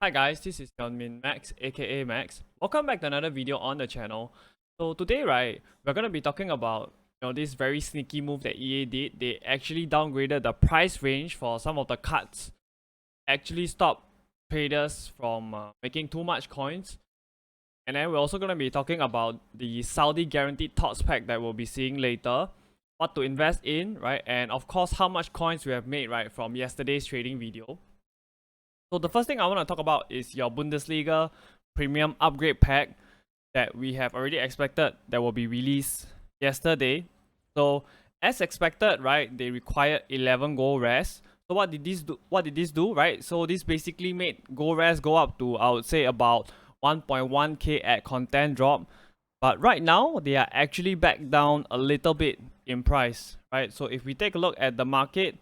Hi guys, this is Hyunmin Max aka Max. Welcome back to another video on the channel. So today we're gonna be talking about this very sneaky move that EA did. They actually downgraded the price range for some of the cards. Actually stopped traders from making too much coins. And then we're also gonna be talking about the Saudi guaranteed Thoughts pack that we'll be seeing later. What to invest in, right? And of course how much coins we have made from yesterday's trading video. So the first thing I want to talk about is your Bundesliga Premium Upgrade Pack that we have already expected that will be released yesterday. So as expected, they required 11 gold rares. So what did this do, right? So this basically made gold rares go up to, I would say, about 1.1k at content drop. But right now, they are actually back down a little bit in price, right? So if we take a look at the market,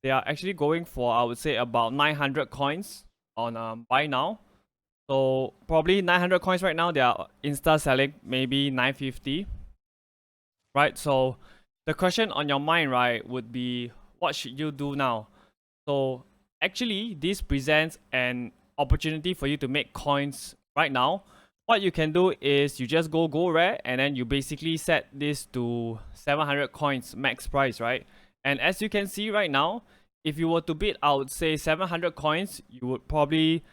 they are actually going for, I would say, about 900 coins on buy now. So probably 900 coins right now, they are insta selling maybe 950. Right? So the question on your mind, would be what should you do now? So actually, this presents an opportunity for you to make coins right now. What you can do is you just go rare and then you basically set this to 700 coins max price, right? And as you can see right now, if you were to bid, I would say 700 coins, you would probably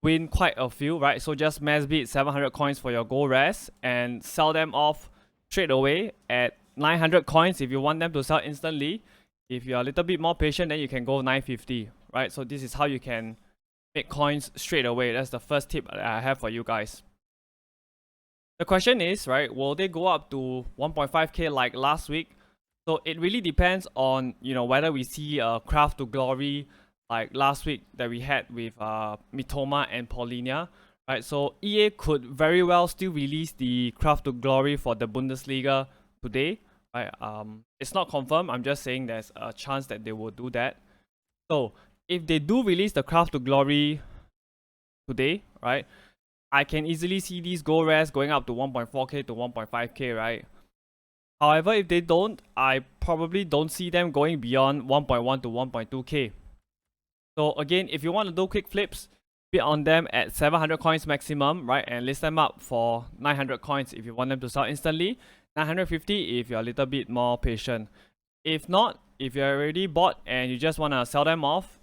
win quite a few, right? So just mass bid 700 coins for your gold rares and sell them off straight away at 900 coins if you want them to sell instantly. If you're a little bit more patient, then you can go 950, right? So this is how you can make coins straight away. That's the first tip that I have for you guys. The question is, will they go up to 1.5k like last week? So it really depends on, whether we see a Craft to Glory like last week that we had with Mitoma and Paulinia, right? So EA could very well still release the Craft to Glory for the Bundesliga today, right? It's not confirmed. I'm just saying there's a chance that they will do that. So if they do release the Craft to Glory today, right, I can easily see these gold rares going up to 1.4k to 1.5k, right? However, if they don't, I probably don't see them going beyond 1.1 to 1.2k. So again, if you want to do quick flips, bid on them at 700 coins maximum, right? And list them up for 900 coins if you want them to sell instantly. 950 if you're a little bit more patient. If not, if you're already bought and you just want to sell them off,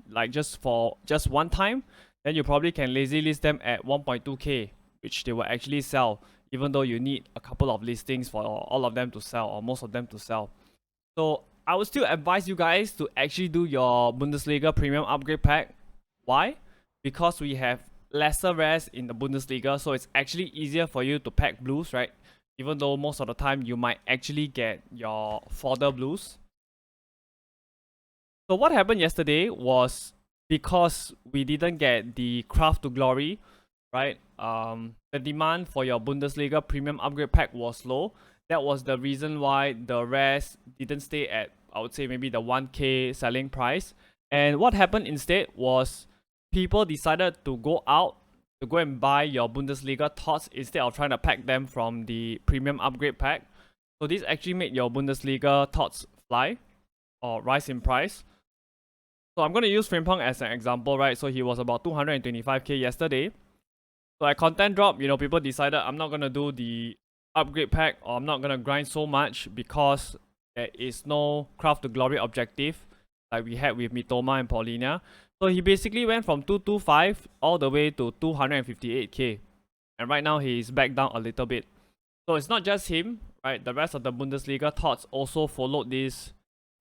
like just one time, then you probably can lazy list them at 1.2k, which they will actually sell, even though you need a couple of listings for all of them to sell or most of them to sell. So I would still advise you guys to actually do your Bundesliga Premium Upgrade Pack. Why? Because we have lesser rares in the Bundesliga, so it's actually easier for you to pack blues, right? Even though most of the time you might actually get your fodder blues. So what happened yesterday was, because we didn't get the Craft to Glory, right? The demand for your Bundesliga Premium Upgrade Pack was low. That was the reason why the rares didn't stay at, I would say, maybe the 1k selling price. And what happened instead was people decided to go out to go and buy your Bundesliga Thoughts instead of trying to pack them from the Premium Upgrade Pack. So this actually made your Bundesliga Thoughts fly or rise in price. So I'm going to use Frimpong as an example, right? So he was about 225k yesterday. So at content drop, people decided I'm not going to do the upgrade pack, or I'm not going to grind so much because there is no Craft to Glory objective like we had with Mitoma and Paulinia. So he basically went from 225 all the way to 258k. And right now he's back down a little bit. So it's not just him, right? The rest of the Bundesliga Thoughts also followed this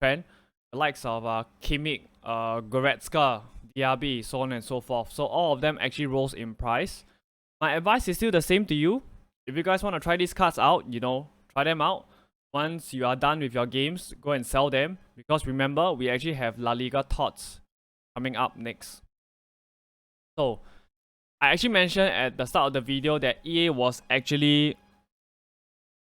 trend. The likes of Kimmich, Goretzka, Diaby, so on and so forth. So all of them actually rose in price. My advice is still the same to you. If you guys want to try these cards out, try them out. Once you are done with your games, go and sell them. Because remember, we actually have La Liga Thoughts coming up next. So, I actually mentioned at the start of the video that EA was actually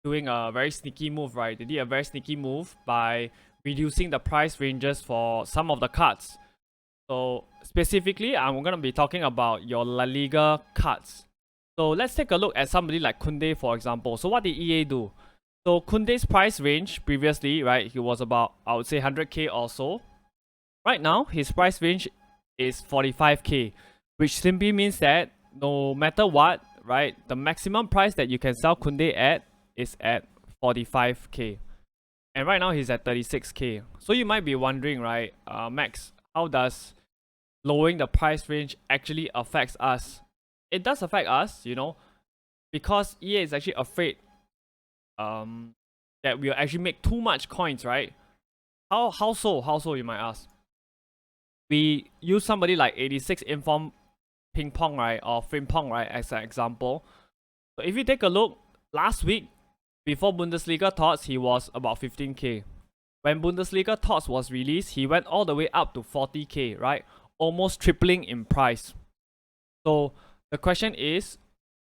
doing a very sneaky move, right? They did a very sneaky move by reducing the price ranges for some of the cards. So specifically, I'm going to be talking about your La Liga cards. So let's take a look at somebody like Kunde, for example. So what did EA do? So Kunde's price range previously, he was about, I would say, 100k or so. Right now, his price range is 45k, which simply means that no matter what, right, the maximum price that you can sell Koundé at is at 45k. And right now he's at 36k. So you might be wondering, right, Max, how does lowering the price range actually affects us? It does affect us, because EA is actually afraid that we'll actually make too much coins, right? How so? How so, you might ask? We use somebody like 86 Inform Ping Pong, right, or Frimpong, right, as an example. So if you take a look, last week, before Bundesliga Thoughts, he was about 15k. When Bundesliga Thoughts was released, he went all the way up to 40k, right? Almost tripling in price. So the question is,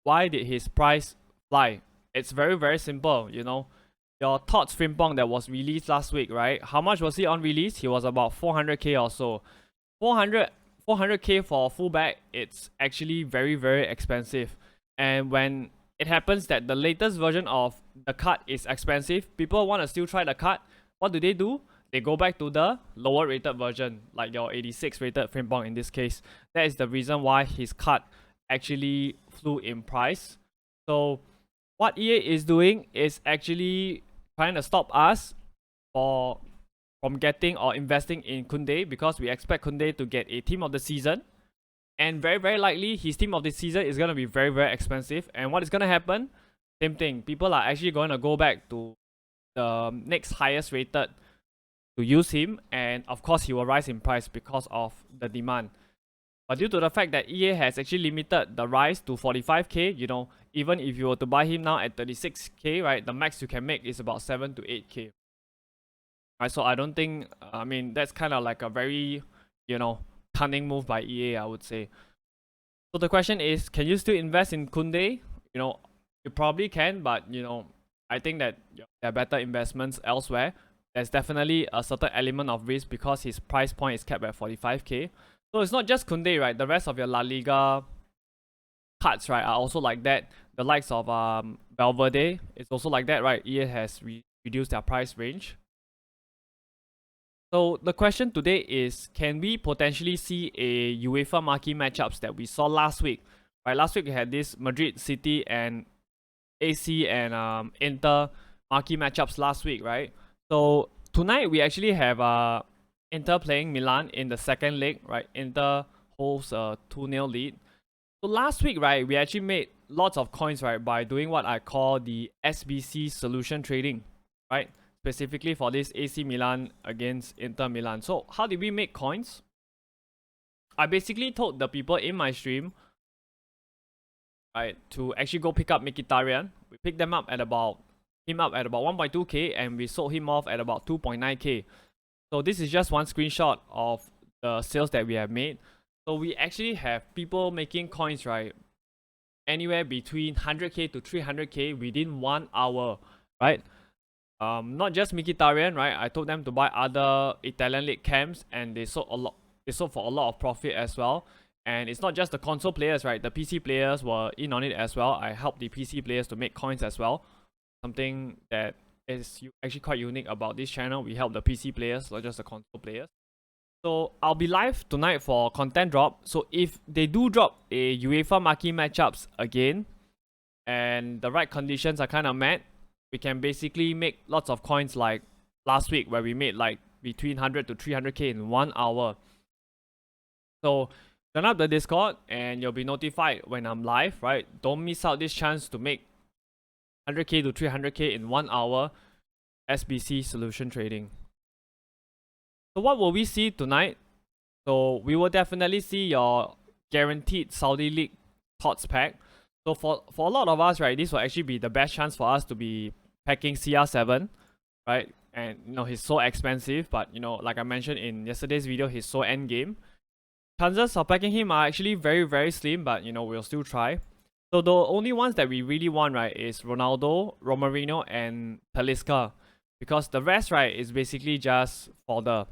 why did his price fly? It's very, very simple, Your Thoughts Frimpong that was released last week, right? How much was he on release? He was about 400k or so. 400k for a fullback, it's actually very, very expensive. And when it happens that the latest version of the card is expensive, people want to still try the card. What do? They go back to the lower rated version, like your 86 rated Frimpong in this case. That is the reason why his card actually flew in price. So what EA is doing is actually trying to stop us from getting or investing in Koundé, because we expect Koundé to get a team of the season. And very, very likely, his team of the season is going to be very, very expensive. And what is going to happen? Same thing. People are actually going to go back to the next highest rated to use him. And of course, he will rise in price because of the demand. But due to the fact that EA has actually limited the rise to 45k, even if you were to buy him now at 36k, right, the max you can make is about 7 to 8k. Right, so I don't think, that's kind of like a very, cunning move by EA, I would say. So the question is, can you still invest in Koundé? You probably can, but, I think that there are better investments elsewhere. There's definitely a certain element of risk because his price point is capped at 45k. So it's not just Koundé, right? The rest of your La Liga cards, right, are also like that. The likes of Valverde is also like that, right? EA has reduced their price range. So the question today is, can we potentially see a UEFA Marquee matchups that we saw last week? Right, last week we had this Madrid, City, and AC and Inter Marquee matchups last week, right? So tonight we actually have Inter playing Milan in the second leg, right? Inter holds a 2-0 lead. So last week, right, we actually made lots of coins, right, by doing what I call the SBC solution trading, right? Specifically for this AC Milan against Inter Milan. So how did we make coins? I basically told the people in my stream, right, to actually go pick up Mkhitaryan. We picked him up at about 1.2k, and we sold him off at about 2.9k. So this is just one screenshot of the sales that we have made. So we actually have people making coins, right, anywhere between 100k to 300k within 1 hour, right? Not just Mkhitaryan, right? I told them to buy other Italian league camps, and they sold a lot. They sold for a lot of profit as well. And it's not just the console players, right? The PC players were in on it as well. I helped the PC players to make coins as well. Something that is actually quite unique about this channel. We help the PC players, not just the console players. So I'll be live tonight for content drop. So if they do drop a UEFA Marquee matchups again, and the right conditions are kind of met, we can basically make lots of coins like last week, where we made like between 100 to 300k in 1 hour. So join up the Discord and you'll be notified when I'm live, right? Don't miss out this chance to make 100k to 300k in 1 hour SBC solution trading. So what will we see tonight? So we will definitely see your guaranteed Saudi League Thoughts pack. So for a lot of us, right, this will actually be the best chance for us to be packing CR7, right? And he's so expensive, but like I mentioned in yesterday's video, he's so endgame. Chances of packing him are actually very, very slim, but we'll still try. So the only ones that we really want, right, is Ronaldo, Romarino, and Talisca, because the rest, right, is basically just fodder.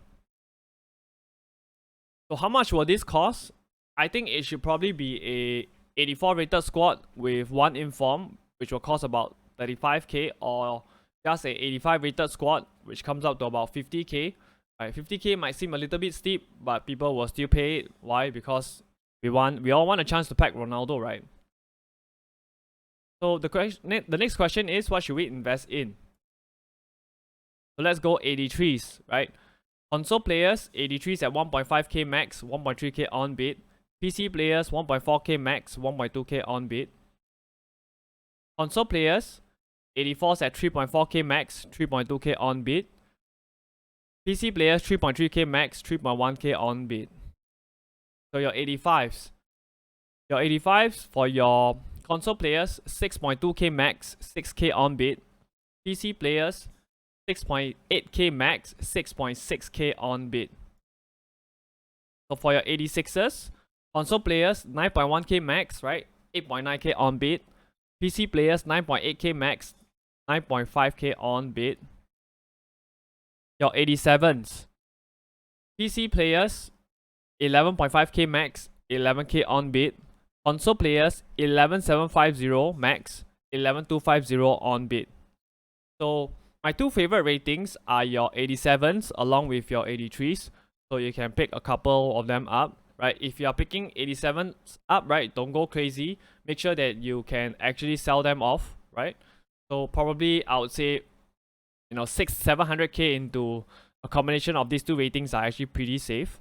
So how much will this cost? I think it should probably be a 84 rated squad with 1 inform, which will cost about 35k, or just a 85 rated squad, which comes up to about 50k. Right, 50k might seem a little bit steep, but people will still pay it. Why? Because We all want a chance to pack Ronaldo, right? So the next question is, what should we invest in? So let's go 83s, right? Console players, 83s at 1.5k max, 1.3k on bid. PC players, 1.4k max, 1.2k on bid. Console players, 84s at 3.4k max, 3.2k on bid. PC players, 3.3k max, 3.1k on bid. So your 85s. Your 85s for your console players, 6.2k max, 6k on bid. PC players, 6.8k max, 6.6k on bid. So for your 86ers, console players, 9.1k max, right? 8.9k on bid. PC players, 9.8k max, 9.5k on bid. Your 87s. PC players, 11.5k max, 11k on bid. Console players, 11750 max, 11250 on bid. So my two favorite ratings are your 87s along with your 83s. So you can pick a couple of them up, right? If you are picking 87s up, right, don't go crazy. Make sure that you can actually sell them off, right? So probably I would say, 700k into a combination of these two ratings are actually pretty safe.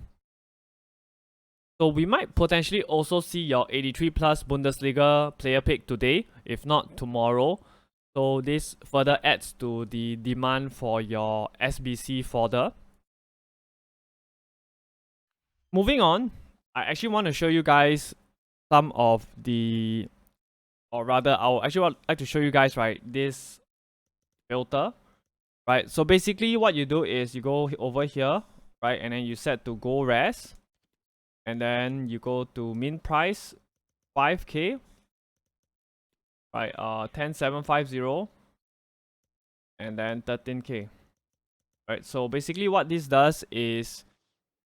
So we might potentially also see your 83 plus Bundesliga player pick today, if not tomorrow. So this further adds to the demand for your SBC fodder. Moving on, I actually want to show you guys some of the, or rather, I'll actually like to show you guys, right, this filter, right? So basically what you do is you go over here, right, and then you set to go res, and then you go to min price 5k, right, 10750, and then 13k, right? So basically what this does is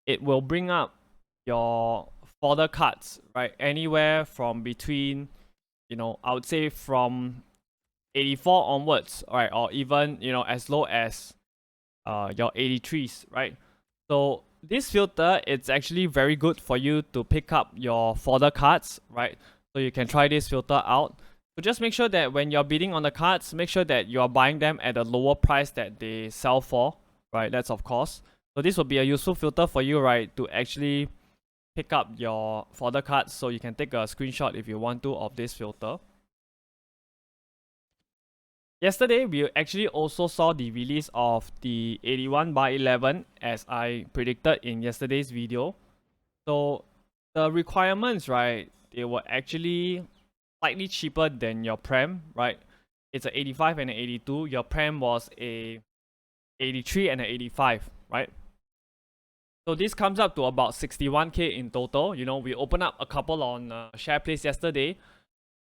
it will bring up your fodder cards, right, anywhere from between, I would say from 84 onwards, right, or even, as low as your 83s, right? So this filter, it's actually very good for you to pick up your fodder cards, right? So you can try this filter out. So just make sure that when you're bidding on the cards, make sure that you are buying them at a lower price that they sell for, right? That's of course. So this will be a useful filter for you, right, to actually pick up your fodder cards. So you can take a screenshot if you want to of this filter. Yesterday, we actually also saw the release of the 81/11 as I predicted in yesterday's video. So the requirements, right, they were actually slightly cheaper than your Prem, right? It's an 85 and an 82. Your Prem was a 83 and an 85, right? So this comes up to about 61k in total. We opened up a couple on SharePlay yesterday.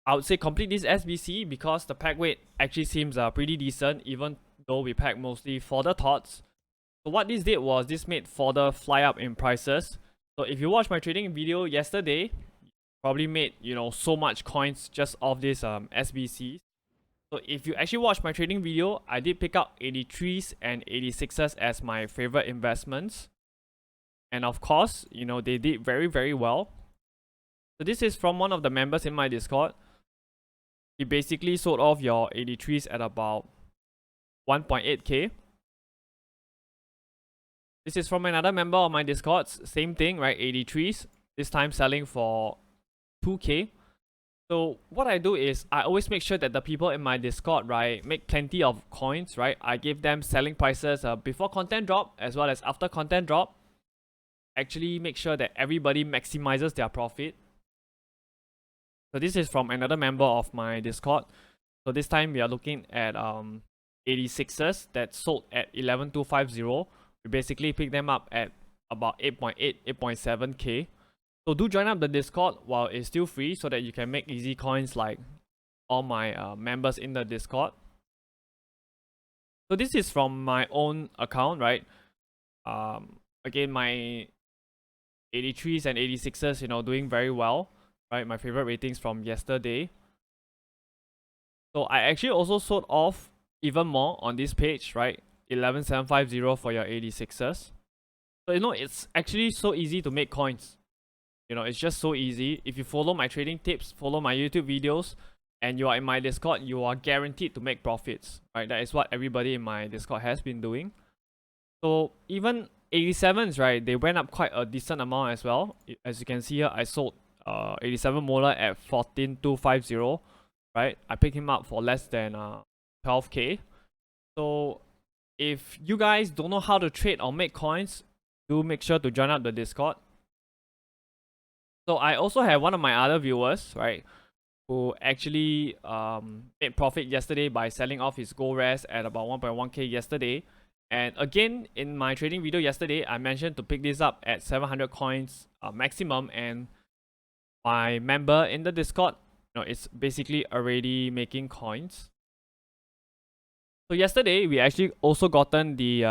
I would say complete this SBC because the pack weight actually seems pretty decent, even though we pack mostly fodder thoughts. So what this did was this made fodder fly up in prices. So if you watched my trading video yesterday, probably made so much coins just off this SBC. So if you actually watched my trading video, I did pick up 83s and 86s as my favorite investments. And of course, they did very, very well. So this is from one of the members in my Discord. He basically sold off your 83s at about 1.8k. This is from another member of my Discords. Same thing, right? 83s. This time selling for 2k. So what I do is I always make sure that the people in my Discord, right, make plenty of coins, right? I give them selling prices before content drop as well as after content drop. Actually make sure that everybody maximizes their profit. So this is from another member of my Discord. So this time we are looking at 86ers that sold at 11250. We basically picked them up at about 8.8, 8.7k. So do join up the Discord while it's still free so that you can make easy coins like all my members in the Discord. So this is from my own account, right? Again, my 83s and 86ers, doing very well. Right, my favorite ratings from yesterday. So I actually also sold off even more on this page, right? 11750 for your 86ers. So it's actually so easy to make coins. You know, it's just so easy. If you follow my trading tips, follow my YouTube videos, and you are in my Discord, you are guaranteed to make profits, right? That is what everybody in my Discord has been doing. So even 87s, right, they went up quite a decent amount as well. As you can see here, I sold 87 molar at 14,250, right? I picked him up for less than 12k. So if you guys don't know how to trade or make coins, do make sure to join up the Discord. So I also have one of my other viewers, right, who actually made profit yesterday by selling off his gold res at about 1.1k yesterday. And again, in my trading video yesterday, I mentioned to pick this up at 700 coins maximum, and my member in the Discord, you know, it's basically already making coins. So yesterday, we actually also gotten the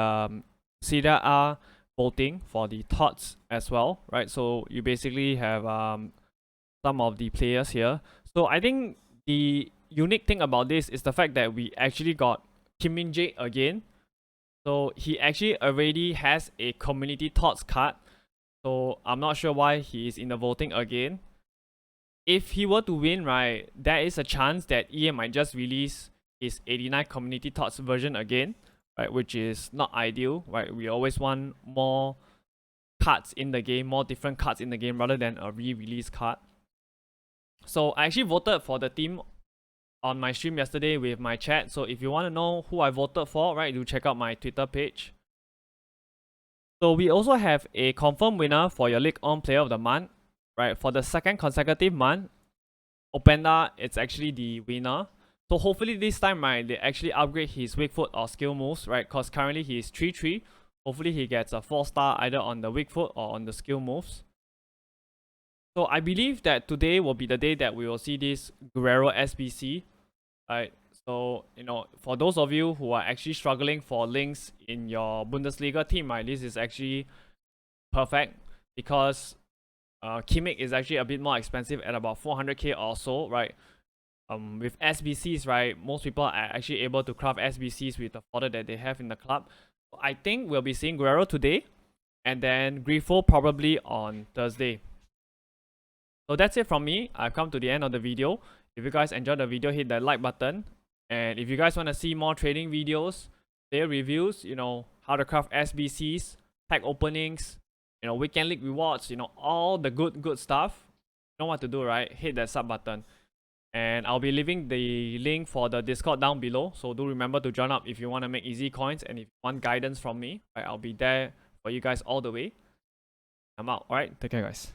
Serie A voting for the Thoughts as well, right? So you basically have some of the players here. So I think the unique thing about this is the fact that we actually got Kim Min-jae again. So he actually already has a community thoughts card. So I'm not sure why he is in the voting again. If he were to win, right, there is a chance that EA might just release his 89 community thoughts version again, right, which is not ideal, right? We always want more cards in the game, more different cards in the game rather than a re-release card. So I actually voted for the team on my stream yesterday with my chat. So if you want to know who I voted for, right, do check out my Twitter page. So we also have a confirmed winner for your League On Player of the Month, right? For the second consecutive month, Openda, it's actually the winner. So hopefully this time, right, they actually upgrade his weak foot or skill moves, right? Because currently he is 3-3. Hopefully he gets a 4-star either on the weak foot or on the skill moves. So I believe that today will be the day that we will see this Guerrero SBC, right? So, you know, for those of you who are actually struggling for links in your Bundesliga team, right, this is actually perfect because Kimmich is actually a bit more expensive at about 400k or so, right? With SBCs, right, most people are actually able to craft SBCs with the fodder that they have in the club. So I think we'll be seeing Guerrero today, and then Grifo probably on Thursday. So that's it from me. I've come to the end of the video. If you guys enjoyed the video, hit that like button. And if you guys want to see more trading videos, player reviews, you know, how to craft SBCs, pack openings, you know, weekend league rewards, you know, all the good stuff, you know what to do, right? Hit that sub button. And I'll be leaving the link for the Discord down below. So do remember to join up if you want to make easy coins and if you want guidance from me, right? I'll be there for you guys all the way. I'm out. Alright, take care guys.